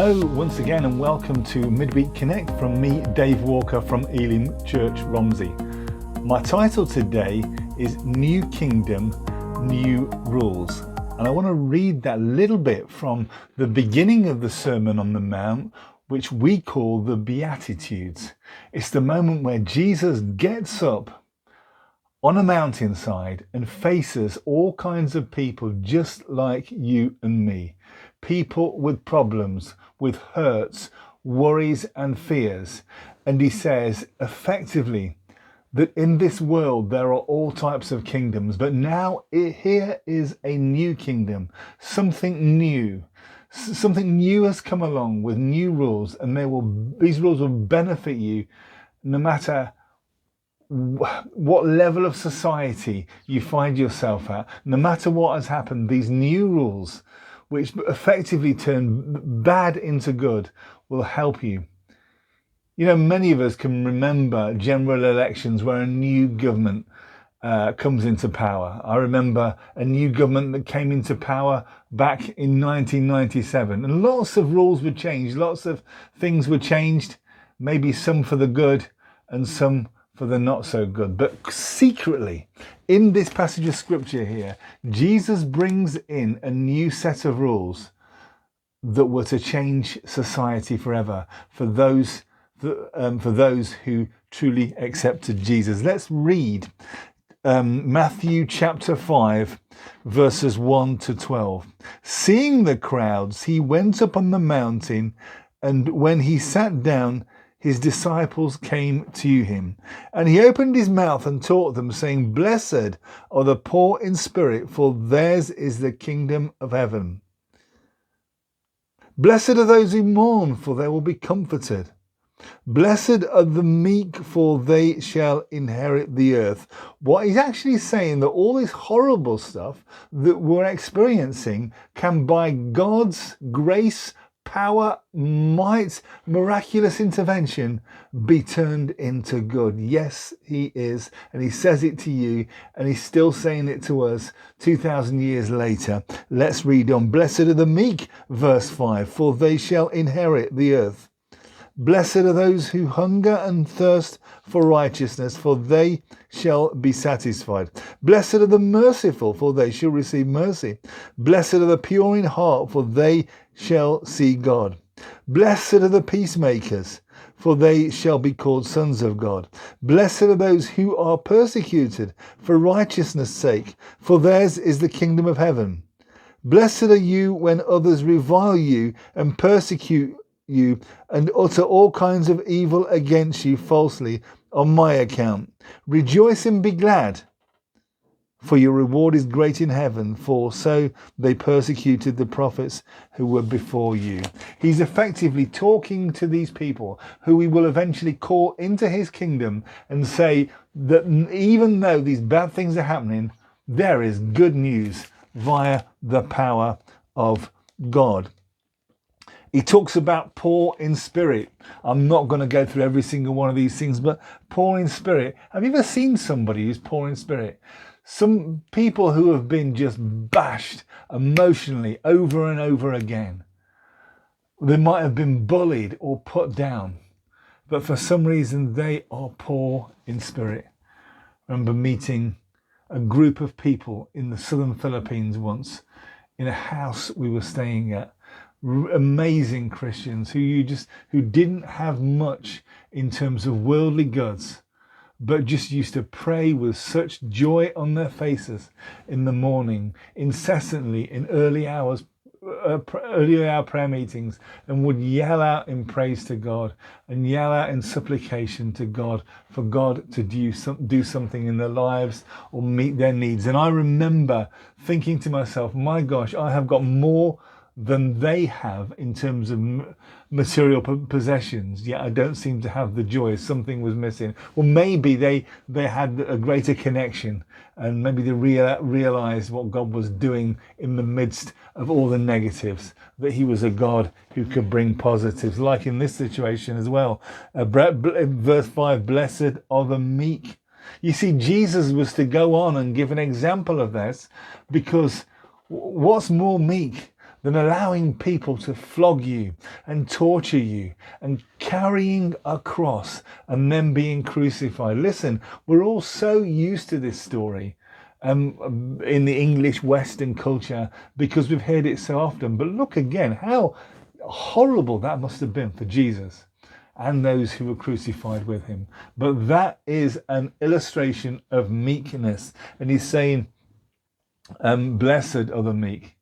Hello once again and welcome to Midweek Connect from me, Dave Walker from Elim Church Romsey. My title today is New Kingdom, New Rules. And I want to read that little bit from the beginning of the Sermon on the Mount, which we call the Beatitudes. It's the moment where Jesus gets up on a mountainside and faces all kinds of people just like you and me. People with problems, with hurts, worries and fears. And he says effectively that in this world there are all types of kingdoms, but now here is a new kingdom, something new. Something new has come along with new rules, and these rules will benefit you no matter what level of society you find yourself at. No matter what has happened, these new rules, which effectively turn bad into good, will help you. You know, many of us can remember general elections where a new government comes into power. I remember a new government that came into power back in 1997, and lots of rules were changed, lots of things were changed, maybe some for the good and some for the not so good. But secretly, in this passage of scripture here, Jesus brings in a new set of rules that were to change society forever for those who truly accepted Jesus. Let's read Matthew chapter 5, verses 1 to 12. Seeing the crowds, he went up on the mountain, and when he sat down, his disciples came to him. And he opened his mouth and taught them, saying, Blessed are the poor in spirit, for theirs is the kingdom of heaven. Blessed are those who mourn, for they will be comforted. Blessed are the meek, for they shall inherit the earth. What he's actually saying, that all this horrible stuff that we're experiencing can, by God's grace, power, might, miraculous intervention, be turned into good. Yes, he is. And he says it to you, and he's still saying it to us 2,000 years later. Let's read on. Blessed are the meek, verse 5, for they shall inherit the earth. Blessed are those who hunger and thirst for righteousness, for they shall be satisfied. Blessed are the merciful, for they shall receive mercy. Blessed are the pure in heart, for they shall see God. Blessed are the peacemakers, for they shall be called sons of God. Blessed are those who are persecuted for righteousness' sake, for theirs is the kingdom of heaven. Blessed are you when others revile you and persecute you and utter all kinds of evil against you falsely on my account. Rejoice and be glad, for your reward is great in heaven, for so they persecuted the prophets who were before you. He's effectively talking to these people who he will eventually call into his kingdom and say that even though these bad things are happening, there is good news via the power of God. He talks about poor in spirit. I'm not going to go through every single one of these things, but poor in spirit. Have you ever seen somebody who's poor in spirit? Some people who have been just bashed emotionally over and over again. They might have been bullied or put down, but for some reason they are poor in spirit. I remember meeting a group of people in the southern Philippines once in a house we were staying at. Amazing Christians who didn't have much in terms of worldly goods, but just used to pray with such joy on their faces in the morning, incessantly in early hour prayer meetings, and would yell out in praise to God and yell out in supplication to God for God to do something in their lives or meet their needs. And I remember thinking to myself, my gosh, I have got more than they have in terms of material possessions, yet I don't seem to have the joy. Something was missing. Well, maybe they had a greater connection, and maybe they realized what God was doing in the midst of all the negatives, that he was a God who could bring positives, like in this situation as well. Verse 5, blessed are the meek. You see, Jesus was to go on and give an example of this, because what's more meek than allowing people to flog you and torture you and carrying a cross and then being crucified. Listen, we're all so used to this story in the English Western culture because we've heard it so often. But look again, how horrible that must have been for Jesus and those who were crucified with him. But that is an illustration of meekness. And he's saying, blessed are the meek.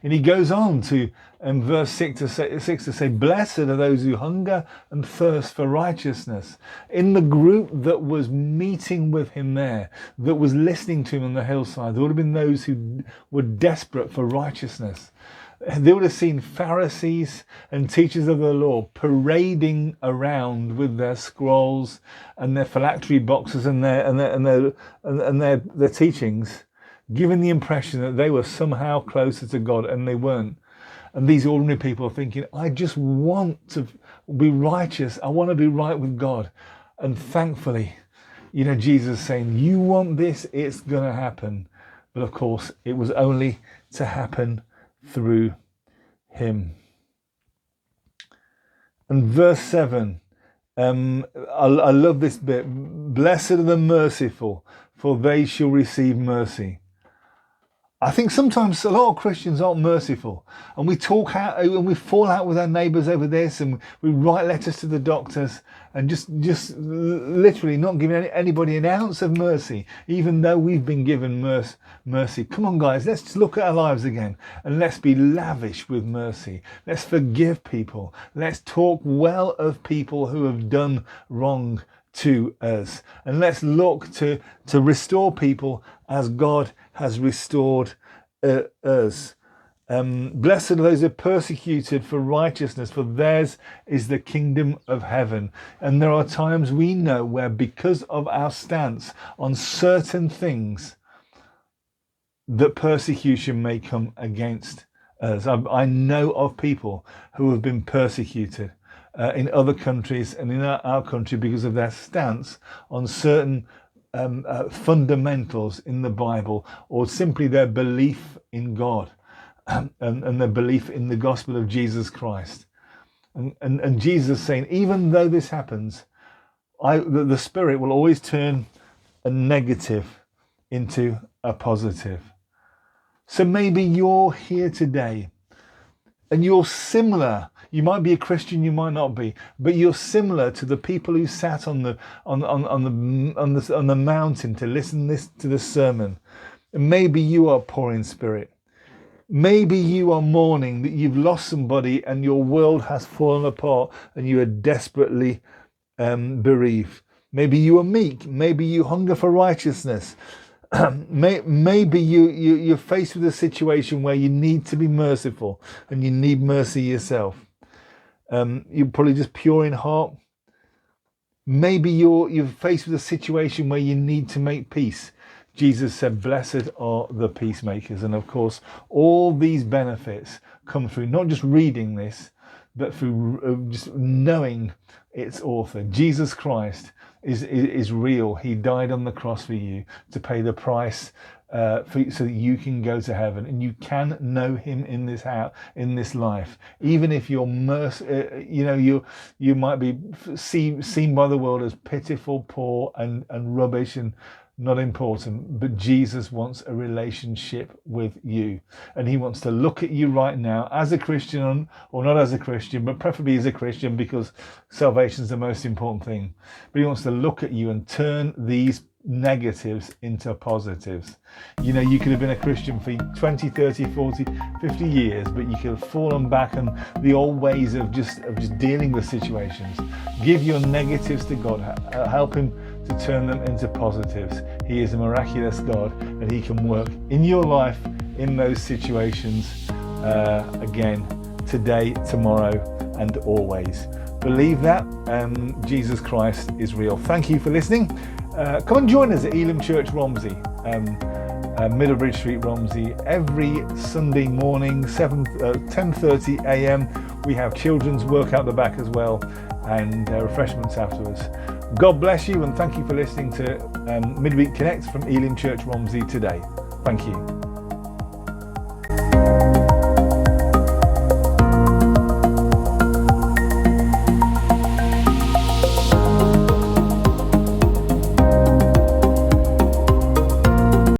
And he goes on to, in verse 6 to say, blessed are those who hunger and thirst for righteousness. In the group that was meeting with him there, that was listening to him on the hillside, there would have been those who were desperate for righteousness. They would have seen Pharisees and teachers of the law parading around with their scrolls and their phylactery boxes and their teachings, giving the impression that they were somehow closer to God, and they weren't. And these ordinary people are thinking, I just want to be righteous. I want to be right with God. And thankfully, Jesus is saying, you want this, it's going to happen. But of course, it was only to happen through him. And verse 7, I love this bit. Blessed are the merciful, for they shall receive mercy. I think sometimes a lot of Christians aren't merciful, and we talk out and we fall out with our neighbours over this, and we write letters to the doctors, and just literally not giving anybody an ounce of mercy, even though we've been given mercy. Come on, guys, let's just look at our lives again, and let's be lavish with mercy. Let's forgive people. Let's talk well of people who have done wrong to us, and let's look to restore people as God has restored us. Blessed are those who are persecuted for righteousness, for theirs is the kingdom of heaven. And there are times we know where, because of our stance on certain things, that persecution may come against us. I know of people who have been persecuted in other countries and in our country because of their stance on certain fundamentals in the Bible, or simply their belief in God and their belief in the gospel of Jesus Christ. And Jesus saying, even though this happens, the Spirit will always turn a negative into a positive. So maybe you're here today and you're similar. You might be a Christian, you might not be, but you're similar to the people who sat on the mountain to listen to the sermon. And maybe you are poor in spirit. Maybe you are mourning that you've lost somebody and your world has fallen apart and you are desperately bereaved. Maybe you are meek. Maybe you hunger for righteousness. Maybe you're faced with a situation where you need to be merciful and you need mercy yourself. You're probably just pure in heart. Maybe you're faced with a situation where you need to make peace. Jesus said, blessed are the peacemakers. And of course, all these benefits come through not just reading this, but through just knowing its author. Jesus Christ is real. He died on the cross for you to pay the price so that you can go to heaven, and you can know him in this life. Even if you're you might be seen by the world as pitiful, poor, and rubbish and not important, but Jesus wants a relationship with you, and he wants to look at you right now as a Christian, or not as a Christian, but preferably as a Christian, because salvation is the most important thing. But he wants to look at you and turn these negatives into positives. You could have been a Christian for 20, 30, 40, 50 years, but you could have fallen back on the old ways of just dealing with situations. Give your negatives to God. Help him to turn them into positives. He is a miraculous God, and he can work in your life in those situations again, today, tomorrow, and always. Believe that Jesus Christ is real. Thank you for listening. Come and join us at Elim Church Romsey, Middlebridge Street, Romsey, every Sunday morning, 10:30 a.m. We have children's work out the back as well, and refreshments afterwards. God bless you, and thank you for listening to Midweek Connect from Elim Church Romsey today. Thank you.